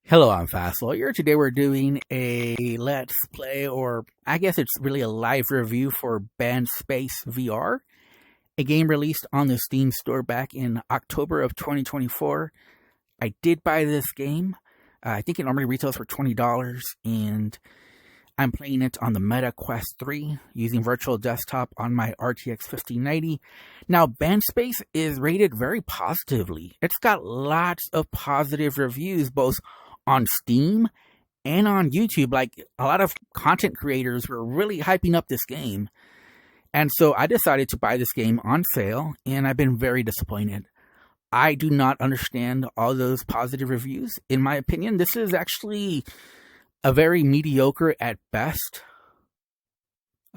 Hello, I'm Fast Lawyer. Today we're doing a Let's Play, or I guess it's really a live review for Band Space VR, a game released on the Steam store back in October of 2024. I did buy this game. I think it normally retails for $20, and I'm playing it on the Meta Quest 3 using virtual desktop on my RTX 5090. Now, Band Space is rated very positively. It's got lots of positive reviews, both on Steam and on YouTube. Like, a lot of content creators were really hyping up this game. And so I decided to buy this game on sale, and I've been very disappointed. I do not understand all those positive reviews. In my opinion, this is actually a very mediocre at best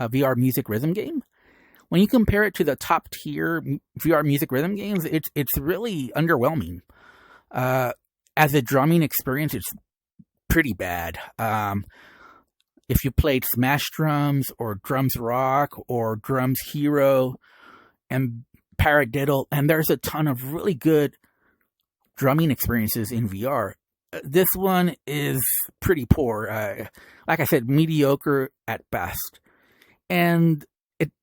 VR music rhythm game. When you compare it to the top tier VR music rhythm games, it's really underwhelming. As a drumming experience, it's pretty bad. If you played Smash Drums or Drums Rock or Drums Hero and Paradiddle, and there's a ton of really good drumming experiences in VR. This one is pretty poor. Like I said, mediocre at best. And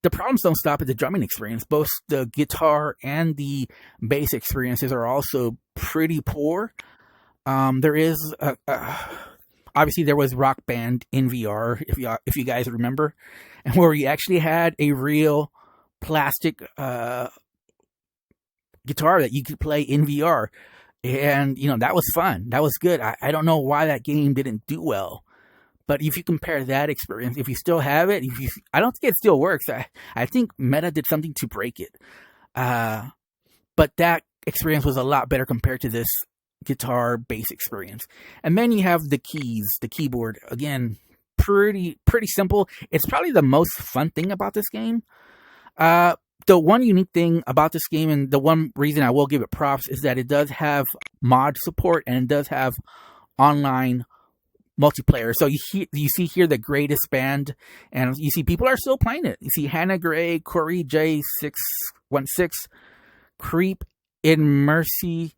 the problems don't stop at the drumming experience. Both the guitar and the bass experiences are also pretty poor. There is obviously there was Rock Band in VR, if you guys remember, and where we actually had a real plastic guitar that you could play in VR, and that was fun. That was good. I don't know why that game didn't do well, but if you compare that experience, if you still have it, I don't think it still works. I think Meta did something to break it, but that experience was a lot better compared to this guitar bass experience. And then you have the keys, the keyboard. Again, pretty simple. It's probably the most fun thing about this game. The one unique thing about this game, and the one reason I will give it props, is that it does have mod support and it does have online multiplayer. So you see here the greatest band, and you see people are still playing it. You see Hannah Gray, Corey J616, Creep, In Mercy.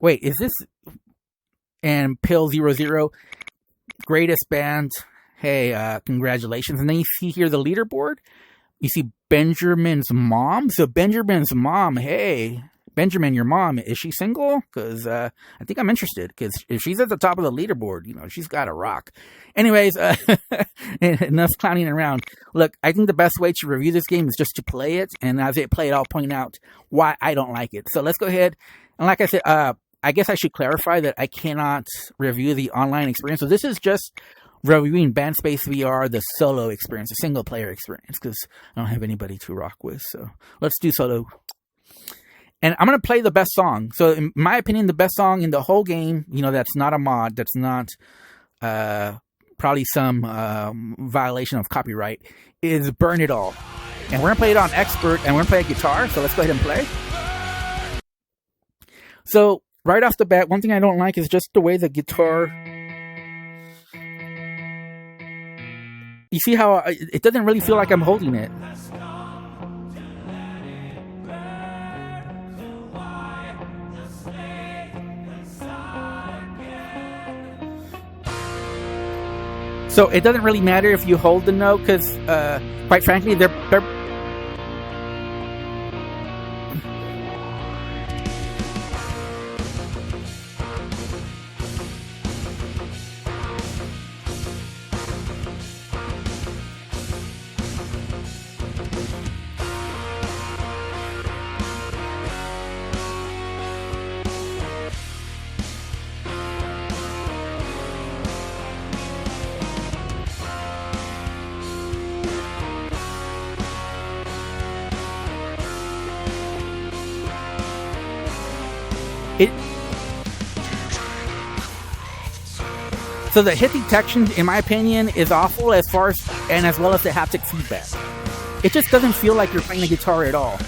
Wait, is this? And Pill00, greatest band. Hey, congratulations. And then you see here the leaderboard. You see Benjamin's mom. So Benjamin's mom, hey, Benjamin, your mom, is she single? Because I think I'm interested. Because if she's at the top of the leaderboard, she's got to rock. Anyways, enough clowning around. Look, I think the best way to review this game is just to play it. And as I play it, I'll point out why I don't like it. So let's go ahead. And like I said, I guess I should clarify that I cannot review the online experience. So this is just reviewing Band Space VR, the solo experience, the single player experience, because I don't have anybody to rock with. So let's do solo. And I'm going to play the best song. So in my opinion, the best song in the whole game, that's not a mod, that's not probably some violation of copyright, is Burn It All. And we're going to play it on expert, and we're going to play a guitar. So let's go ahead and play. So right off the bat, one thing I don't like is just the way the guitar. You see how it doesn't really feel like I'm holding it. So it doesn't really matter if you hold the note, because quite frankly, they're So the hit detection, in my opinion, is awful as well as the haptic feedback. It just doesn't feel like you're playing the guitar at all.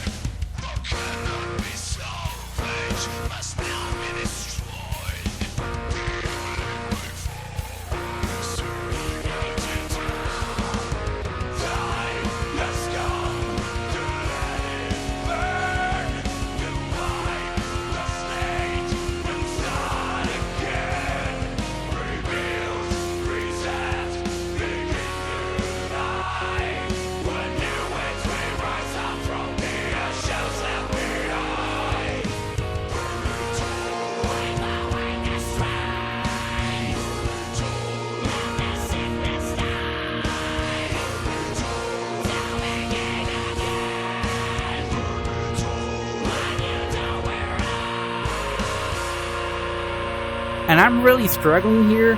and I'm really struggling here.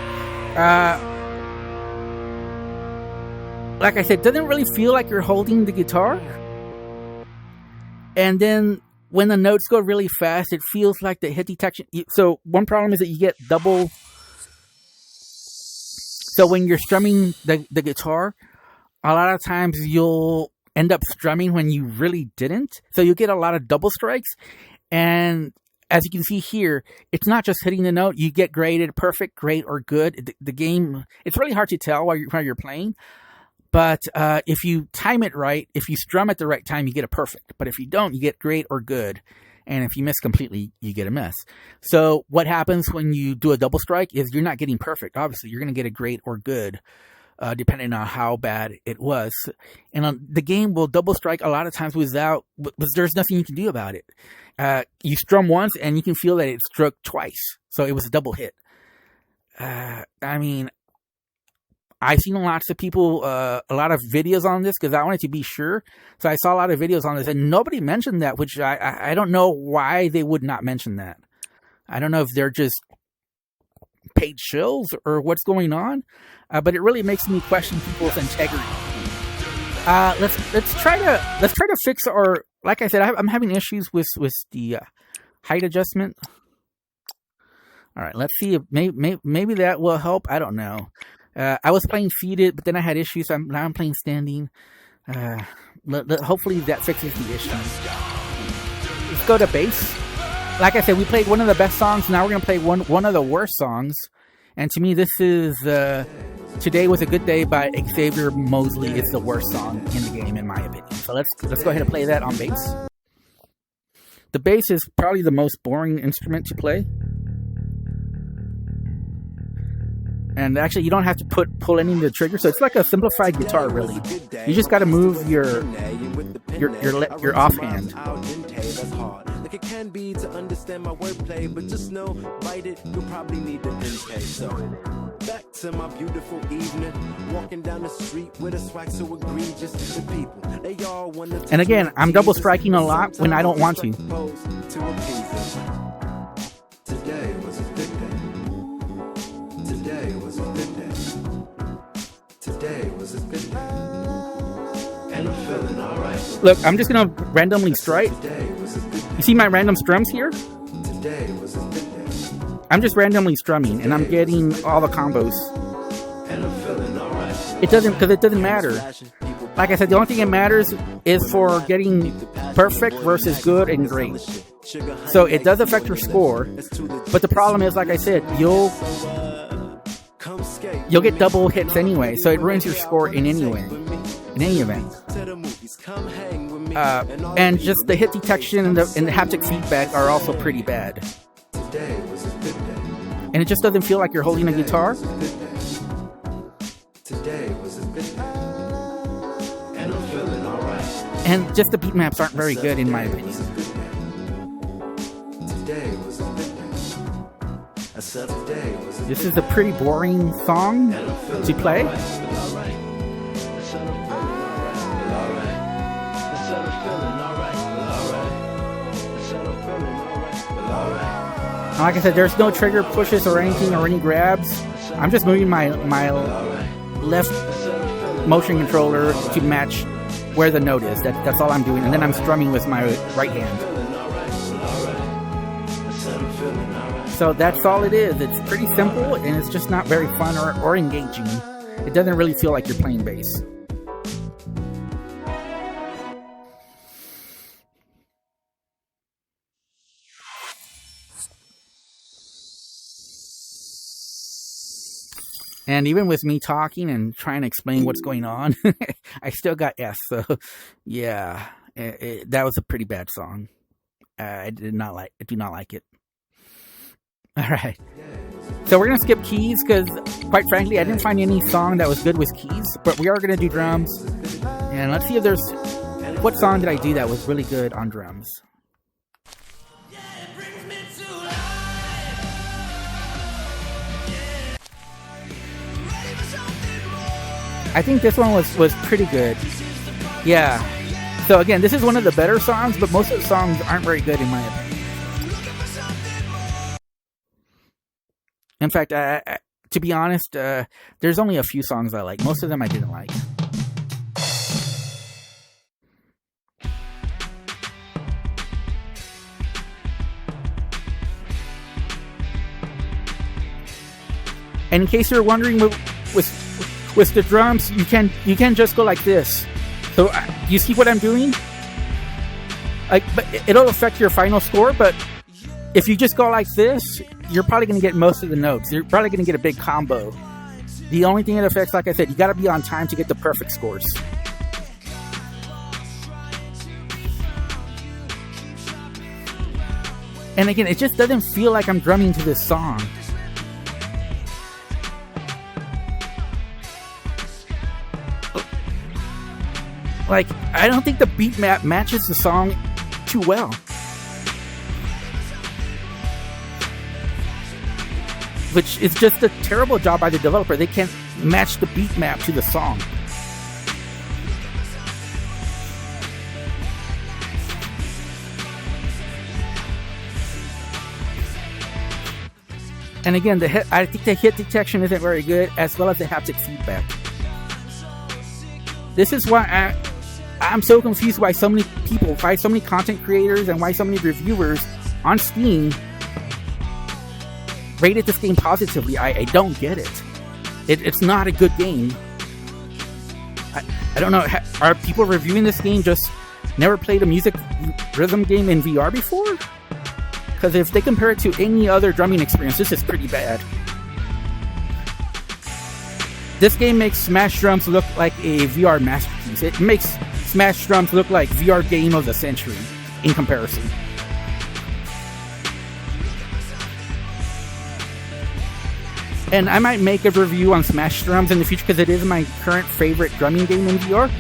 Like I said, it doesn't really feel like you're holding the guitar. And then when the notes go really fast, it feels like the hit detection. So one problem is that you get double. So when you're strumming the guitar, a lot of times you'll end up strumming when you really didn't. So you get a lot of double strikes. And as you can see here, it's not just hitting the note. You get graded perfect, great, or good. The game, it's really hard to tell while you're playing. But if you time it right, if you strum at the right time, you get a perfect. But if you don't, you get great or good. And if you miss completely, you get a miss. So what happens when you do a double strike is you're not getting perfect. Obviously, you're going to get a great or good, depending on how bad it was. And the game will double strike a lot of times there's nothing you can do about it. You strum once, and you can feel that it struck twice. So it was a double hit. I mean, I've seen lots of people, a lot of videos on this because I wanted to be sure. So I saw a lot of videos on this, and nobody mentioned that, which I don't know why they would not mention that. I don't know if they're just paid shills or what's going on, but it really makes me question people's integrity. Let's try to fix our. Like I said, I'm having issues with the height adjustment. All right, let's see if maybe that will help. I don't know. I was playing seated, but then I had issues. So now I'm playing standing. Hopefully that fixes the issue. Let's go to bass. Like I said, we played one of the best songs. Now we're going to play one of the worst songs. And to me, this is Today Was a Good Day by Xavier Mosley. It's the worst song in the game, in my opinion. So let's go ahead and play that on bass. The bass is probably the most boring instrument to play. And actually, you don't have to pull any of the triggers, so it's like a simplified guitar, really. You just got to move your offhand. Like it can be to understand my wordplay, but just know, bite it, you'll probably need the intake. So back to my beautiful evening, walking down the street with a swag so egregious. The people, they all want to. And again, I'm double striking a lot when I don't want to. Today was a good day. Today was a good day. Today was a good day. And I'm feeling alright. Look, I'm just gonna randomly strike. You see my random strums here? Today was a good day. I'm just randomly strumming and I'm getting all the combos. And I'm feeling alright. It doesn't matter. Like I said, the only thing that matters is for getting perfect versus good and great. So it does affect your score, but the problem is, like I said, you'll get double hits anyway, so it ruins your score in any event. And just the hit detection and the haptic feedback are also pretty bad. And it just doesn't feel like you're holding a guitar. And just the beat maps aren't very good, in my opinion. This is a pretty boring song to play. Like I said, there's no trigger pushes or anything or any grabs. I'm just moving my left motion controller to match where the note is. That's all I'm doing. And then I'm strumming with my right hand. So that's all it is. It's pretty simple, and it's just not very fun or engaging. It doesn't really feel like you're playing bass. And even with me talking and trying to explain what's going on, I still got S. So, yeah, that was a pretty bad song. I do not like it. All right. So we're going to skip keys because, quite frankly, I didn't find any song that was good with keys. But we are going to do drums. And let's see if there's... What song did I do that was really good on drums? I think this one was pretty good. Yeah. So again, this is one of the better songs, but most of the songs aren't very good in my opinion. In fact, to be honest, there's only a few songs I like. Most of them I didn't like. And in case you're wondering, with the drums, you can just go like this. So you see what I'm doing? But it'll affect your final score. But if you just go like this, you're probably going to get most of the notes. You're probably going to get a big combo. The only thing it affects, like I said, you got to be on time to get the perfect scores. And again, it just doesn't feel like I'm drumming to this song. Like, I don't think the beat map matches the song too well. Which is just a terrible job by the developer. They can't match the beat map to the song. And again, I think the hit detection isn't very good, as well as the haptic feedback. This is why I'm so confused why so many people, why so many content creators, and why so many reviewers on Steam rated this game positively. I don't get it. It's not a good game. I don't know. Are people reviewing this game just never played a music rhythm game in VR before? Because if they compare it to any other drumming experience, this is pretty bad. This game makes Smash Drums look like a VR masterpiece. It makes Smash Drums look like VR game of the century in comparison. And I might make a review on Smash Drums in the future because it is my current favorite drumming game in VR.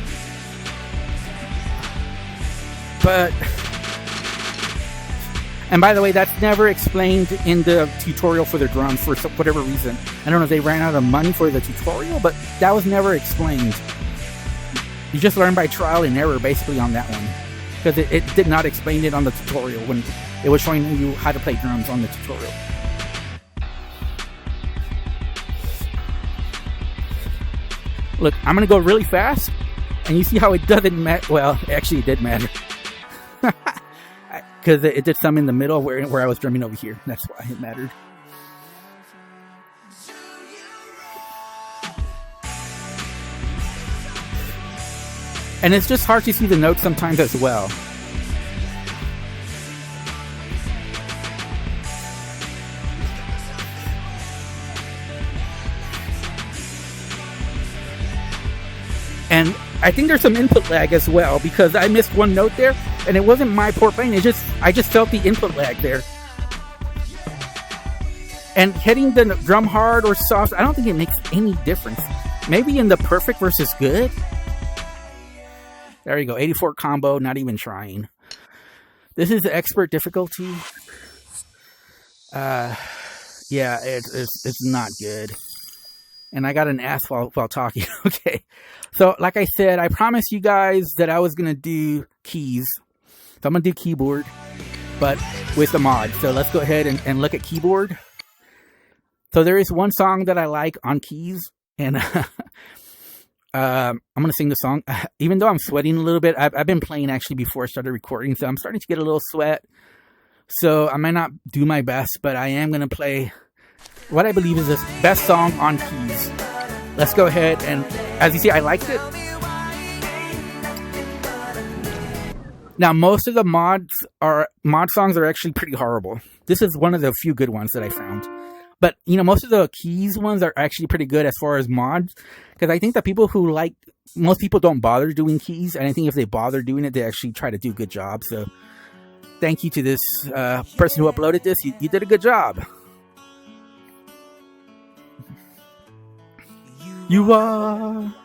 But... And by the way, that's never explained in the tutorial for the drums for whatever reason. I don't know if they ran out of money for the tutorial, but that was never explained. You just learn by trial and error basically on that one. Because it did not explain it on the tutorial when it was showing you how to play drums on the tutorial. Look, I'm going to go really fast, and you see how it doesn't matter. Well, actually it did matter. Because it did some in the middle where I was drumming over here. That's why it mattered. And it's just hard to see the notes sometimes as well. And I think there's some input lag as well, because I missed one note there, and it wasn't my poor playing. I just felt the input lag there. And hitting the drum hard or soft, I don't think it makes any difference. Maybe in the perfect versus good. There you go, 84 combo, not even trying. This is the expert difficulty. Yeah, it's not good. And I got an ass while talking. Okay. So, like I said, I promised you guys that I was going to do keys. So I'm going to do keyboard, but with the mod. So let's go ahead and look at keyboard. So there is one song that I like on keys. And I'm going to sing the song. Even though I'm sweating a little bit, I've been playing actually before I started recording. So I'm starting to get a little sweat. So I might not do my best, but I am going to play what I believe is the best song on keys. Let's go ahead, and as you see, I liked it. Now, most of the mod songs are actually pretty horrible. This is one of the few good ones that I found. But, you know, most of the keys ones are actually pretty good as far as mods. Because I think that most people don't bother doing keys. And I think if they bother doing it, they actually try to do a good job. So, thank you to this person who uploaded this. You did a good job. You are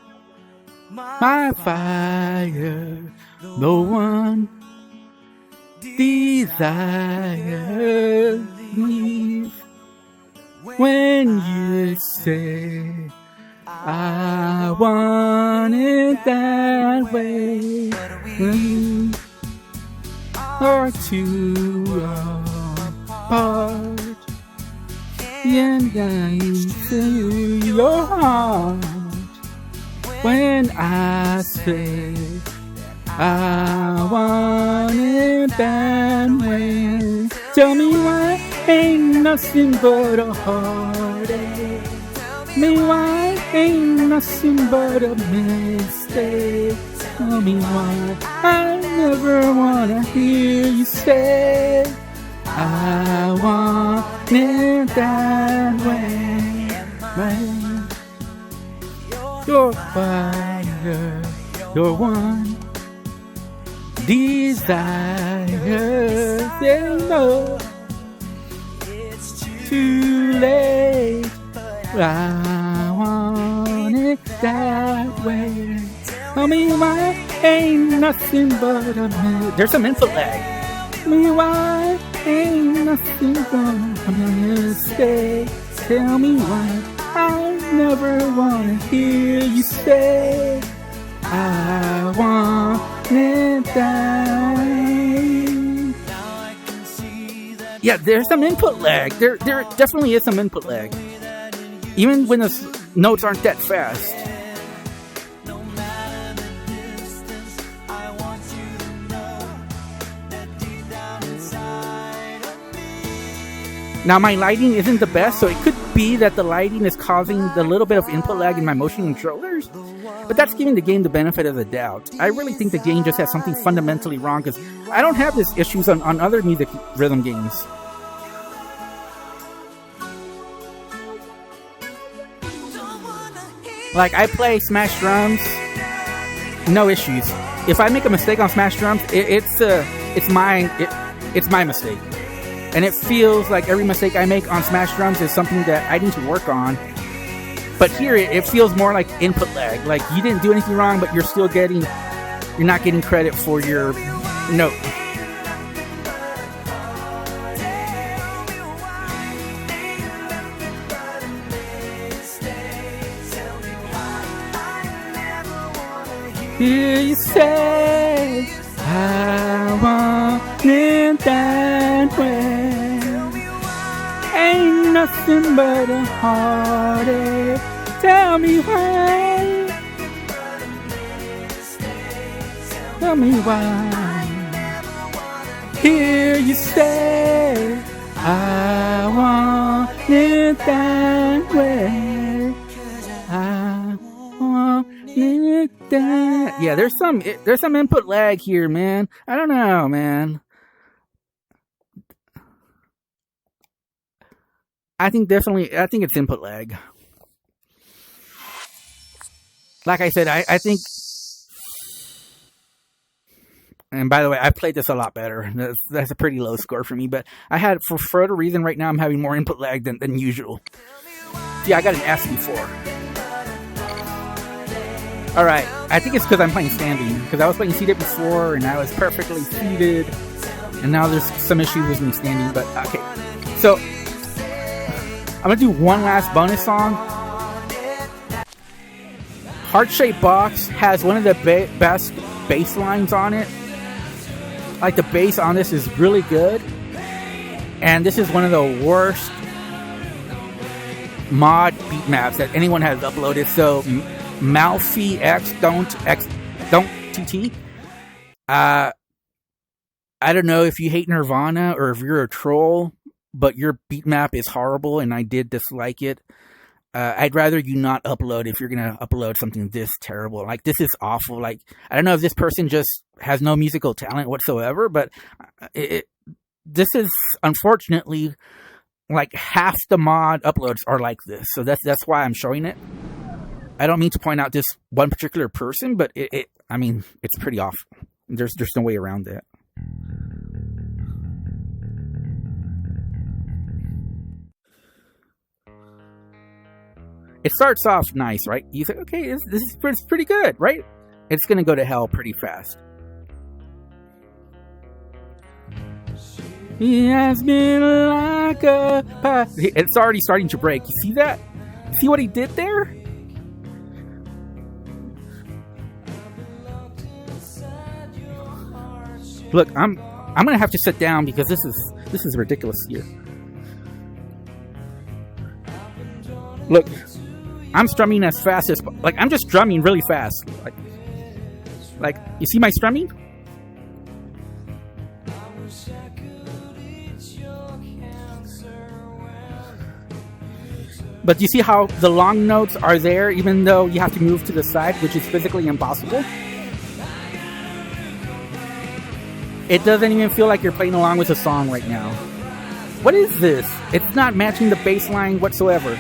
my fire, no one desires me. When you say I want it that way, we are too apart. and into your heart when I say I want it that way. Tell me why ain't nothing but a heartache. Me why ain't nothing but a mistake. Tell me why I never wanna hear you say I want it that way. You're fire, you're one desire. They know it's too late. I want it that way. Tell me why ain't nothing but a mistake. There's some input lag. Tell me why ain't nothing but a mistake. Tell me why I never wanna hear you say I want it that way. Yeah, there's some input lag. There definitely is some input lag. Even when the notes aren't that fast. Now my lighting isn't the best, so it could be that the lighting is causing the little bit of input lag in my motion controllers, but that's giving the game the benefit of the doubt. I really think the game just has something fundamentally wrong, because I don't have these issues on other music rhythm games. Like, I play Smash Drums, no issues. If I make a mistake on Smash Drums, it's my mistake. And it feels like every mistake I make on Smash Drums is something that I need to work on. But here, it feels more like input lag. Like, you didn't do anything wrong, but you're not getting credit for your note. Hear you say I want it that way. Ain't nothing but a heartache. Tell me why. Tell me why. Hear you say I want it that way. I want it that. Yeah, there's some input lag here, man. I don't know, man. I think it's input lag. Like I said, I think, and by the way, I played this a lot better. That's a pretty low score for me, but for further reason, right now I'm having more input lag than usual. Yeah, I got an S before. Alright, I think it's because I'm playing standing, because I was playing seated before, and I was perfectly seated, and now there's some issues with me standing, but okay. So, I'm going to do one last bonus song. Heart-Shaped Box has one of the best bass lines on it. Like, the bass on this is really good. And this is one of the worst mod beat maps that anyone has uploaded. So, Malfi X don't TT. I don't know if you hate Nirvana or if you're a troll, but your beat map is horrible and I did dislike it. I'd rather you not upload if you're going to upload something this terrible. Like, this is awful. Like, I don't know if this person just has no musical talent whatsoever, but this is, unfortunately, like, half the mod uploads are like this. So that's why I'm showing it. I don't mean to point out this one particular person, but I mean, it's pretty awful. There's no way around that. It starts off nice, right? You think, okay, this is pretty good, right? It's going to go to hell pretty fast. He has been like a pie. It's already starting to break. You see that? See what he did there? Look, I'm going to have to sit down because this is ridiculous here. Look, I'm strumming as fast as, like, I'm just strumming really fast. Like, you see my strumming? But you see how the long notes are there, even though you have to move to the side, which is physically impossible? It doesn't even feel like you're playing along with a song right now. What is this? It's not matching the bass line whatsoever.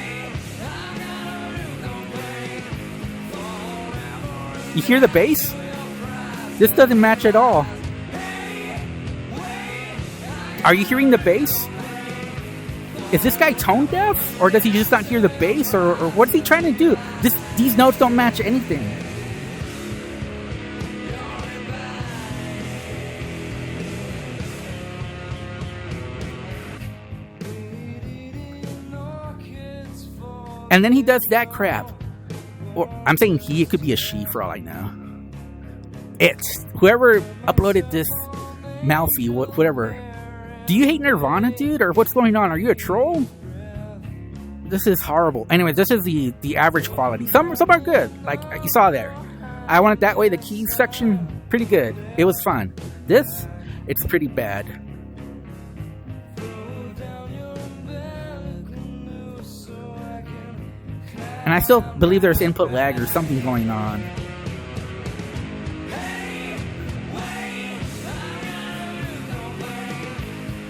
You hear the bass? This doesn't match at all. Are you hearing the bass? Is this guy tone deaf? Or does he just not hear the bass? Or what's he trying to do? These notes don't match anything. And then he does that crap. Or I'm saying he, it could be a she for all I know. It's whoever uploaded this Malfi, whatever. Do you hate Nirvana, dude? Or what's going on? Are you a troll? This is horrible. Anyway, this is the average quality. Some are good, like you saw there. I want it that way. The keys section, pretty good. It was fun. This, it's pretty bad. And I still believe there's input lag or something going on.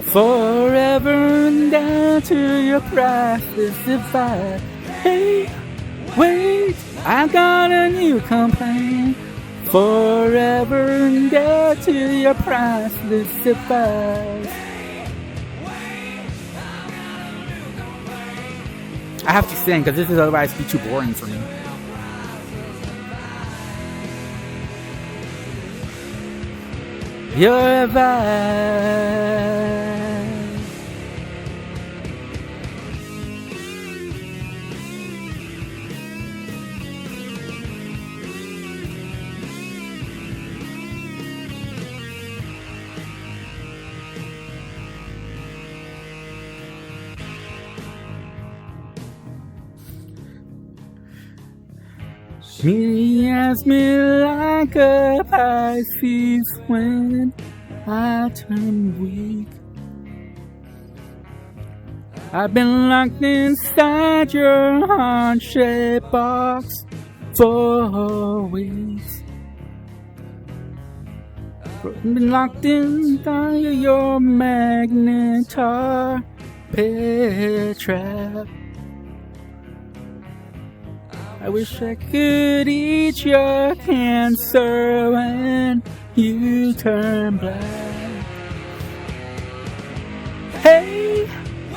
Forever and down to your priceless divide. Hey, wait, I got a new complaint. Forever and down to your priceless divide. I have to sing because this is otherwise be too boring for me. You're a vibe. She asked me like a Pisces when I turn weak. I've been locked inside your heart-shaped box for weeks. Been locked inside your magnetar pit trap. I wish I could eat your cancer when you turn black. Hey,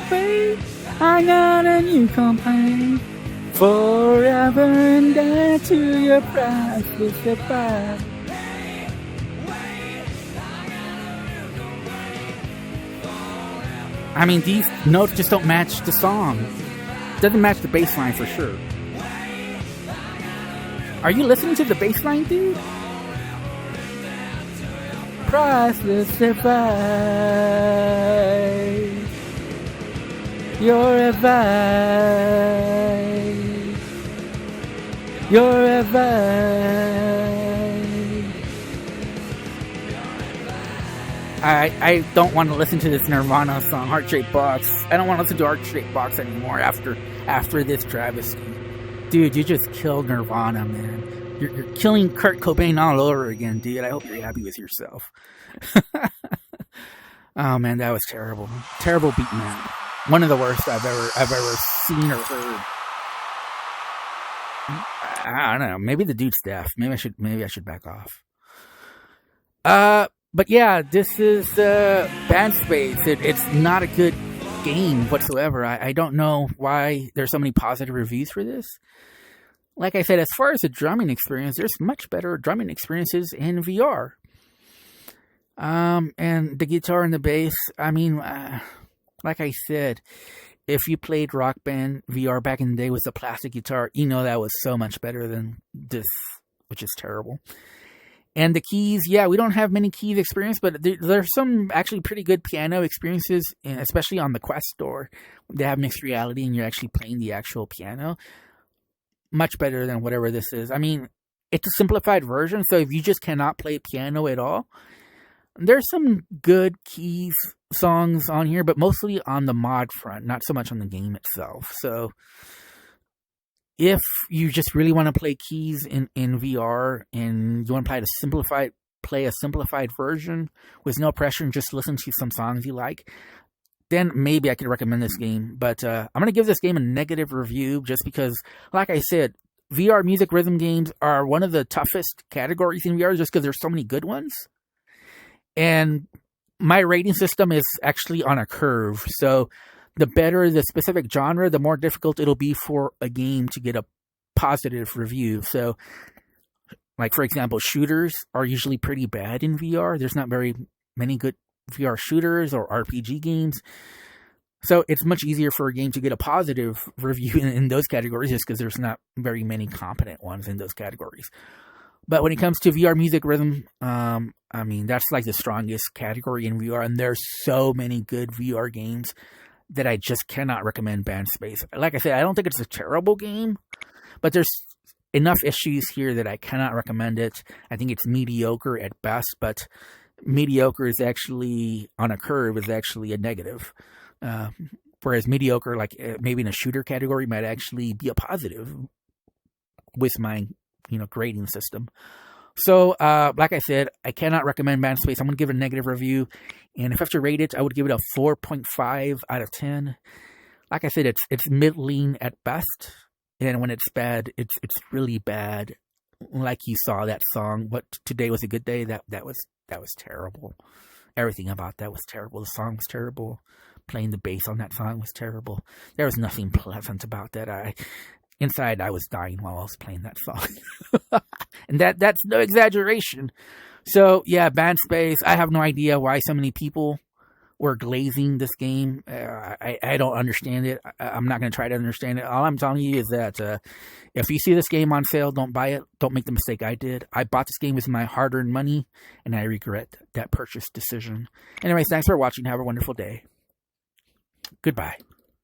wait, I got a new complaint. Forever and ever to your priceless goodbye. I mean, these notes just don't match the song. Doesn't match the bass line for sure. Are you listening to the bass line, dude? Priceless divide. You're a vibe. You're a vibe. I don't want to listen to this Nirvana song, Heart Shaped Box. I don't want to listen to Heart Shaped Box anymore after this travesty. Dude, you just killed Nirvana, man. You're killing Kurt Cobain all over again, dude. I hope you're happy with yourself. Oh man, that was terrible. Terrible beat, man. One of the worst I've ever seen or heard. I don't know. Maybe the dude's deaf. Maybe I should back off. But yeah, this is Bad Space. It's not a good game whatsoever. I don't know why there's so many positive reviews for this. Like I said, as far as the drumming experience, there's much better drumming experiences in VR. And the guitar and the bass, I mean, like I said, if you played Rock Band VR back in the day with the plastic guitar, you know that was so much better than this, which is terrible. And the keys, yeah, we don't have many keys experience, but there's some actually pretty good piano experiences, especially on the Quest store. They have mixed reality and you're actually playing the actual piano. Much better than whatever this is. I mean, it's a simplified version, so if you just cannot play piano at all, there's some good keys songs on here, but mostly on the mod front, not so much on the game itself. So if you just really want to play keys in VR and you want to play a simplified version with no pressure and just listen to some songs you like, then maybe I could recommend this game. But I'm going to give this game a negative review just because, like I said, VR music rhythm games are one of the toughest categories in VR just because there's so many good ones. And my rating system is actually on a curve. So the better the specific genre, the more difficult it'll be for a game to get a positive review. So, like, for example, shooters are usually pretty bad in VR. There's not very many good VR shooters or RPG games. So it's much easier for a game to get a positive review in those categories just because there's not very many competent ones in those categories. But when it comes to VR music rhythm, I mean, that's like the strongest category in VR. And there's so many good VR games that I just cannot recommend Band Space. Like I said, I don't think it's a terrible game, but there's enough issues here that I cannot recommend it. I think it's mediocre at best, but mediocre is actually, on a curve, is actually a negative. Whereas mediocre, like maybe in a shooter category, might actually be a positive with my, grading system. So, like I said, I cannot recommend Band Space. I'm going to give it a negative review. And if I have to rate it, I would give it a 4.5 out of 10. Like I said, it's middling at best. And when it's bad, it's really bad. Like you saw that song, What Today Was a Good Day, that was terrible. Everything about that was terrible. The song was terrible. Playing the bass on that song was terrible. There was nothing pleasant about that. Inside, I was dying while I was playing that song. And that's no exaggeration. So, yeah, Band Space. I have no idea why so many people were glazing this game. I don't understand it. I'm not going to try to understand it. All I'm telling you is that if you see this game on sale, don't buy it. Don't make the mistake I did. I bought this game with my hard-earned money, and I regret that purchase decision. Anyways, thanks for watching. Have a wonderful day. Goodbye.